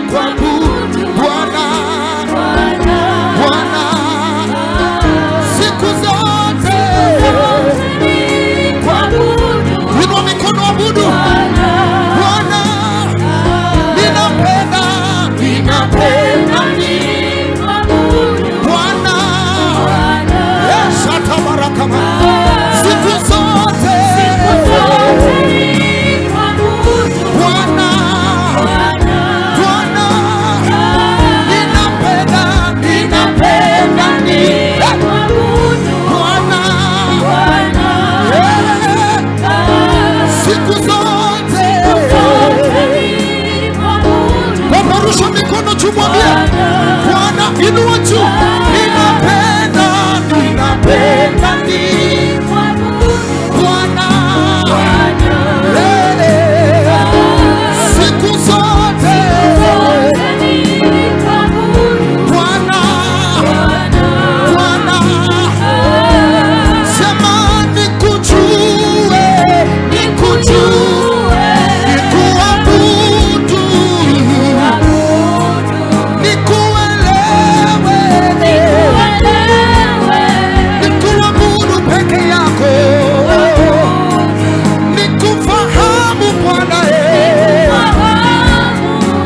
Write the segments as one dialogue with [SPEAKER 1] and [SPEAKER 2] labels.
[SPEAKER 1] kuabudu Bwana, Bwana siku zote kuabudu. Inua mikono, abudu Bwana. Ninapenda Bwana, yes, atabarakama siku zote Bwana, Bwana ninapenda Bwana, siku zote. Waparusha mikono juu, mwambie Bwana, inua juu. Ninapenda Bwana, siku zote Bwana, Bwana sema nikujue, nikuabudu, nikuelewe, nikuabudu peke yako, nikufahamu Bwana,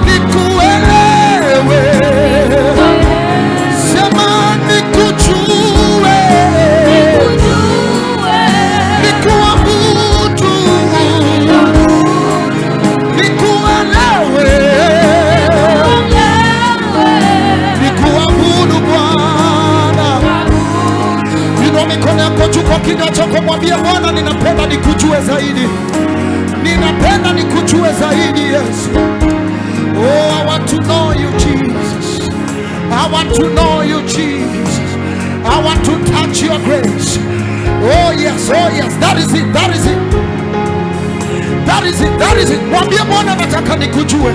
[SPEAKER 1] nikuelewe, sema nikujue, nikuabudu, nikuelewe, nikuabudu Bwana. Inua mikono yako juu kwa kinywa chako, mwambie Bwana, ninapenda nikujue zaidi, ninapenda nikujue zaidi. Yes, oh, I want to know you Jesus, I want to know you Jesus, I want to touch your grace. Oh yes, oh yes, that is it, that is it, that is it, that is it. Mwambie Bwana, nataka nikujue,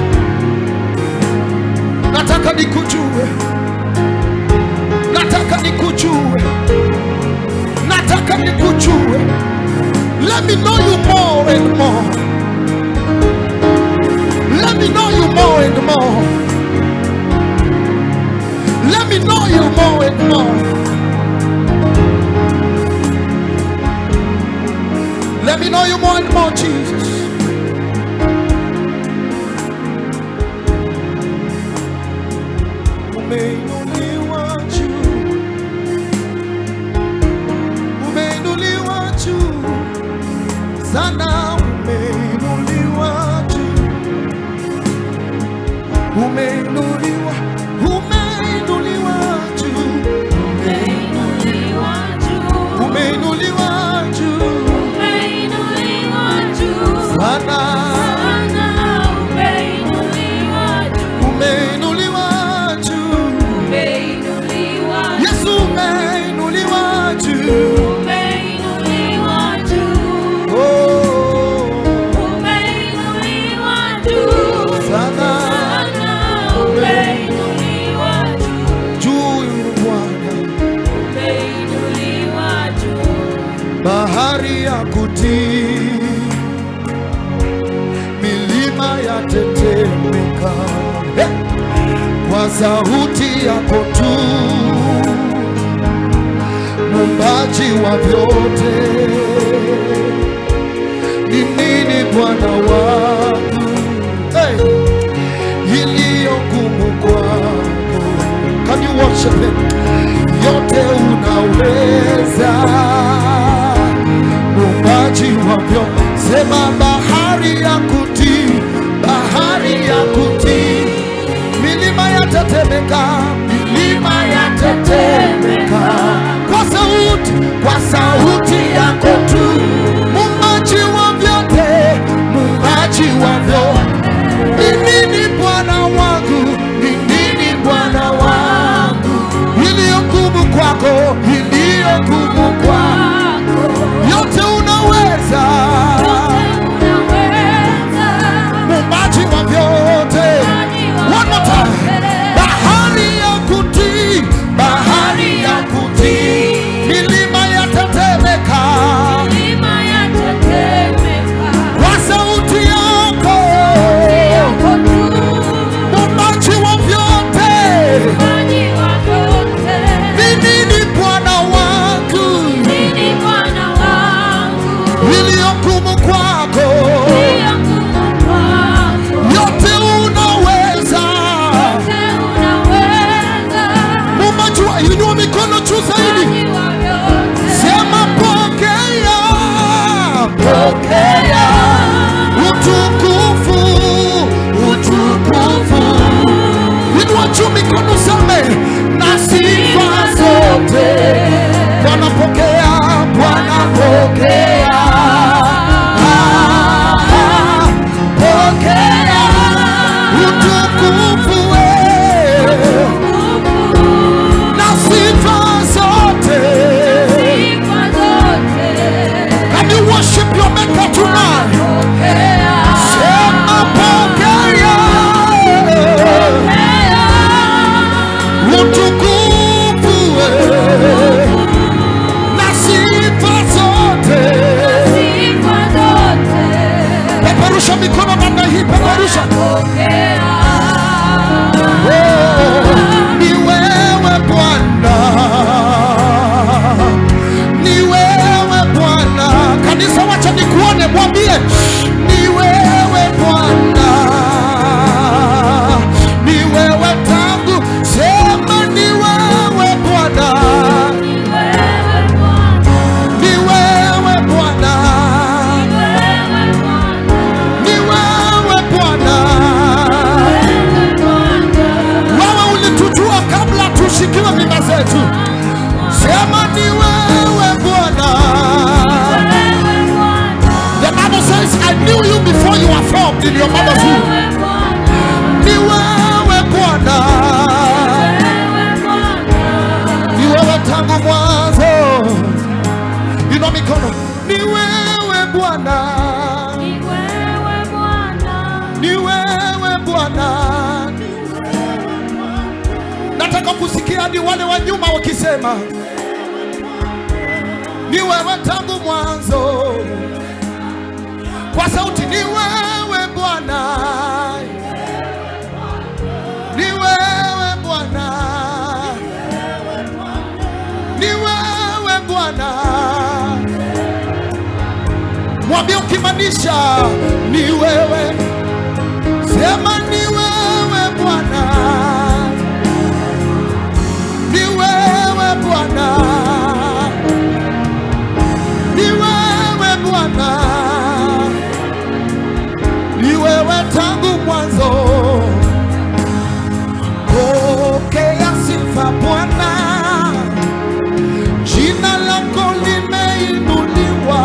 [SPEAKER 1] nataka nikujue, nataka nikujue, nataka nikujue. Let me know you more and more, let me know you more and more, let me know you more and more, let me know you more and more, Jesus. Umeinuliwa juu, umeinuliwa juu sana, umeinuliwa juu, umeinuliwa, umeinuliwa juu, umeinuliwa juu sana, umeinuliwa juu, Yesu umeinuliwa juu, sana juu Bwana, bahari ya kutii, milima yatetemeka kwa sauti yako tu, muumbaji wa vyote. Ni nini Bwana wangu, hey, iliyo ngumu kwako? Can you worship him? Yote unaweza, muumbaji wa vyote. Sema bahari ya kutii, bahari ya kutii, milima yatetemeka, milima yatetemeka kwa sauti yako tu, muumbaji wa vyote, muumbaji wa vyote. Ni nini Bwana wangu, ni nini Bwana wangu, iliyo ngumu kwako, iliyo ngumu kwako? Yote unaweza, muumbaji wa vyote. One more time. Bahari ya kutii, bahari ya kutii, milima yatetemeka utukufu na sifa zote. Can you worship your Maker tonight? Sema pokea utukufu na sifa zote. Peperusha mikono namna hii, peperusha. Ni wewe Bwana, ni wewe Bwana. Kanisa, wacha nikuone, mwambie ni wewe Bwana, ni wewe tangu. Sema ni wewe Bwana, ni wewe Bwana, ni wewe Bwana. Wewe ulitujua kabla tushikiwe mimba zetu. Sema ni wewe Bwana. The Bible says, I knew you before you were formed in your mother's womb. Ni wewe Bwana, ni wewe tangu mwanzo. Inua mikono. Ni wewe Bwana, ni wewe Bwana. Nataka kusikia hadi wale wa nyuma wakisema ni wewe tangu mwanzo, kwa sauti. Ni wewe Bwana, ni wewe Bwana, ni wewe Bwana. Mwambie ukimaanisha ni wewe. Sema ni wewe Bwana, ni wewe Bwana, ni wewe Bwana, ni wewe tangu mwanzo. Pokea sifa Bwana, jina lako limeinuliwa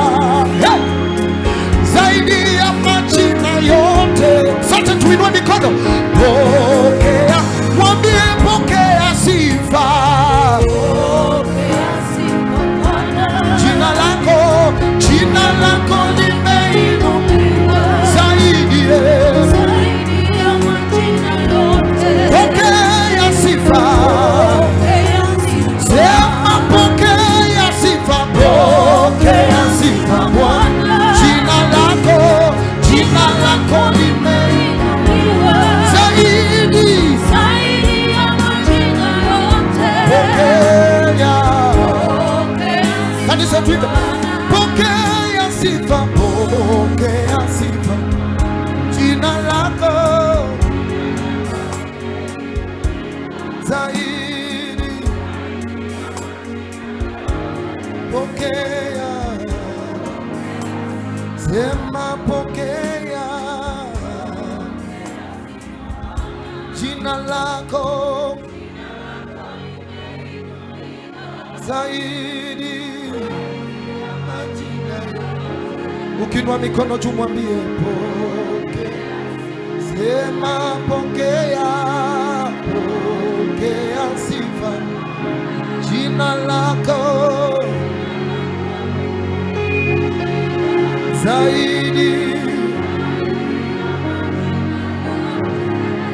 [SPEAKER 1] zaidi ya majina yote. Sote tuinue mikono. Pokea, mwambie pokea sifa. Jina lako limeinuliwa zaidi ya majina yote. Pokea sifa. Sema pokea sifa, pokea sifa Bwana. Jina lako limeinuliwa zaidi ya majina yote. Pokea. Kanisa tuimbe. Pokea sifa, pokea sifa. Jina lako zaidi. Pokea. Sema pokea. Jina lako zaidi. Ukinua mikono juu mwambie pokea. Sema pokea, pokea sifa. Jina lako zaidi.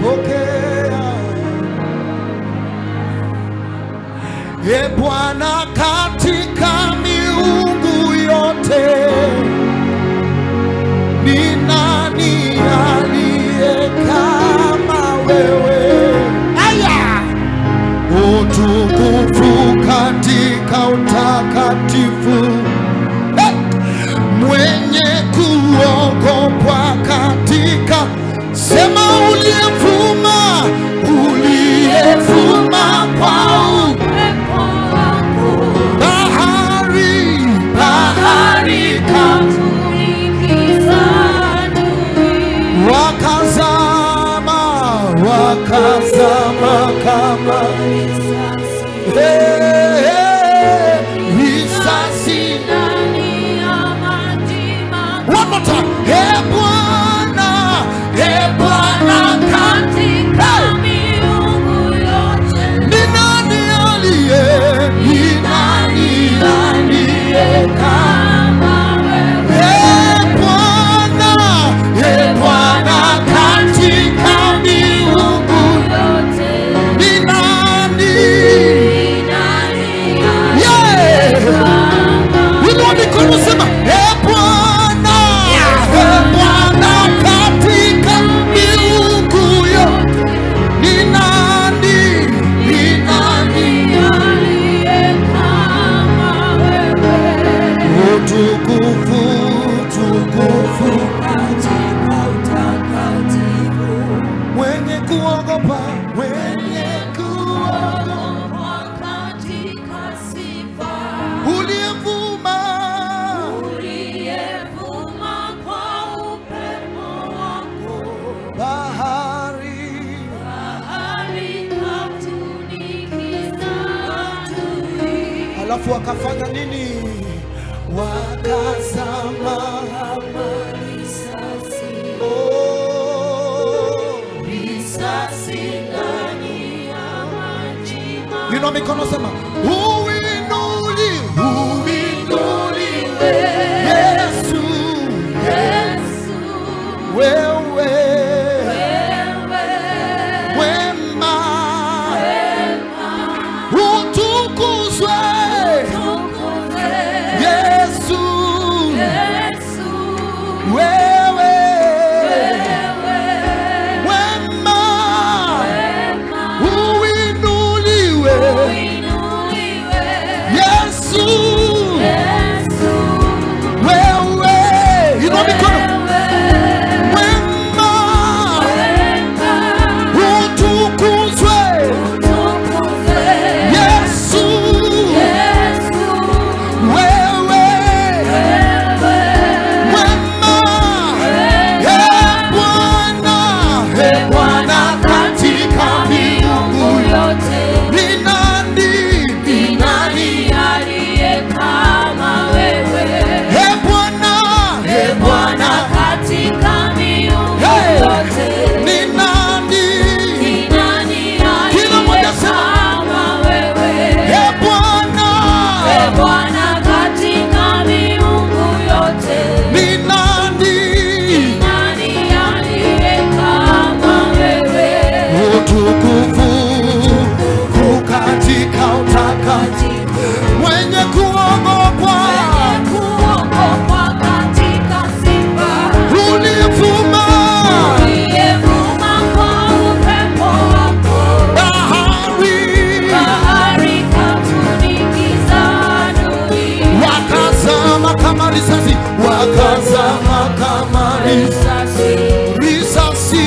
[SPEAKER 1] Pokea. E Bwana, katika miungu yote ni nani aliye kama wewe? Aya! Utukufu katika utakatifu, mwenye kuogopwa katika. Sema uliyevuma kwa upepo wako. Bahari katulikiza adui. Wakazama kama risasi ndani ya maji makuu. One more time. Bwana katika kuogopa,
[SPEAKER 2] mwenye kuogopa katika sifa,
[SPEAKER 1] uliyevuma
[SPEAKER 2] kwa upepo wako,
[SPEAKER 1] bahari
[SPEAKER 2] katunikiza adui.
[SPEAKER 1] alafu wakafanya nini? Wakazama
[SPEAKER 2] kama risasi, risasi ndani ya maji makuu.
[SPEAKER 1] Inua mikono sema uinuliwe Yesu,
[SPEAKER 2] Yesu,
[SPEAKER 1] wewe wema, utukuzwe Yesu, wewe wema, uinuliwe Yesu, wewe. Inua mikono. Wema, utukuzwe Yesu, wewe wema. Bwana katika miungu
[SPEAKER 2] yote,
[SPEAKER 1] ni nani?
[SPEAKER 2] ni nani aliye kama wewe? Bwana katika miungu yote,
[SPEAKER 1] Ni nani?
[SPEAKER 2] ni nani
[SPEAKER 1] Kila mmoja
[SPEAKER 2] aliye
[SPEAKER 1] sema.
[SPEAKER 2] kama wewe?
[SPEAKER 1] Bwana
[SPEAKER 2] Bwana katika miungu yote,
[SPEAKER 1] ni nani?
[SPEAKER 2] nani aliye kama wewe?
[SPEAKER 1] Utukufu katika utakatifu, mwenye kuogopwa,
[SPEAKER 2] Kuogopa katika sifa,
[SPEAKER 1] uliyevuma
[SPEAKER 2] uliyevuma kwa upepo wako, bahari katunikiza adui.
[SPEAKER 1] wakazama kama risasi, wakazama kama
[SPEAKER 2] Risasi,
[SPEAKER 1] risasi.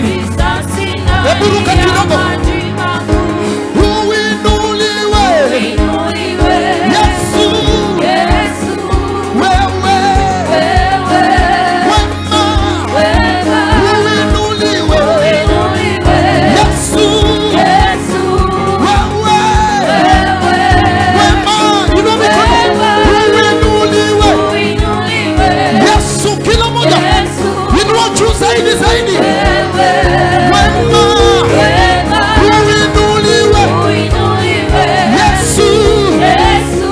[SPEAKER 2] risasi
[SPEAKER 1] Hebu ruka
[SPEAKER 2] ndani ya
[SPEAKER 1] kidogo.
[SPEAKER 2] maji makuu.
[SPEAKER 1] Uinuliwe
[SPEAKER 2] Uinuliwe
[SPEAKER 1] Yesu,
[SPEAKER 2] Yesu,
[SPEAKER 1] wewe
[SPEAKER 2] wewe
[SPEAKER 1] wema,
[SPEAKER 2] wema.
[SPEAKER 1] uinuliwe
[SPEAKER 2] Uinuliwe
[SPEAKER 1] Yesu,
[SPEAKER 2] Yesu,
[SPEAKER 1] wewe
[SPEAKER 2] wewe
[SPEAKER 1] wema. Inua mikono. Uinuliwe
[SPEAKER 2] uinuliwe
[SPEAKER 1] Yesu. Kila moja
[SPEAKER 2] Yesu,
[SPEAKER 1] inua juu zaidi zaidi.
[SPEAKER 2] wewe
[SPEAKER 1] Wema,
[SPEAKER 2] wema.
[SPEAKER 1] uinuliwe
[SPEAKER 2] Uinuliwe
[SPEAKER 1] Yesu,
[SPEAKER 2] Yesu,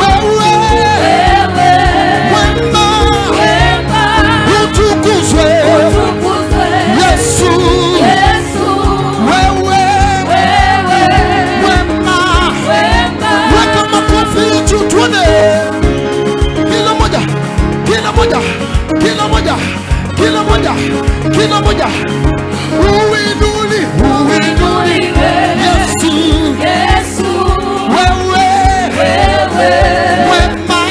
[SPEAKER 1] wewe
[SPEAKER 2] wewe
[SPEAKER 1] wema,
[SPEAKER 2] wema.
[SPEAKER 1] utukuzwe
[SPEAKER 2] Utukuzwe
[SPEAKER 1] Yesu,
[SPEAKER 2] Yesu,
[SPEAKER 1] wewe
[SPEAKER 2] wewe
[SPEAKER 1] wema.
[SPEAKER 2] wema.
[SPEAKER 1] Weka makofi juu tuone. Kila moja, kila moja, kila moja, kila moja, kila moja. Uinuliwe Yesu,
[SPEAKER 2] Yesu,
[SPEAKER 1] wewe
[SPEAKER 2] wewe
[SPEAKER 1] wema,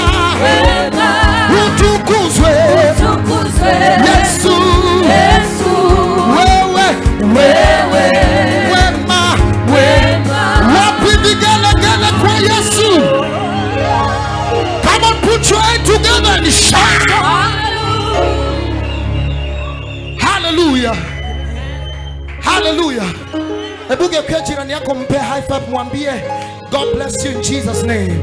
[SPEAKER 2] wema.
[SPEAKER 1] utukuzwe
[SPEAKER 2] Utukuzwe
[SPEAKER 1] Yesu,
[SPEAKER 2] Yesu,
[SPEAKER 1] wewe
[SPEAKER 2] wewe
[SPEAKER 1] wema.
[SPEAKER 2] wema.
[SPEAKER 1] Wapi vigelegele kwa Yesu? Come on, put your hand together and shout. Hallelujah. Hallelujah. Hebu geukia jirani yako, mpe high five, mwambie God bless you in Jesus name.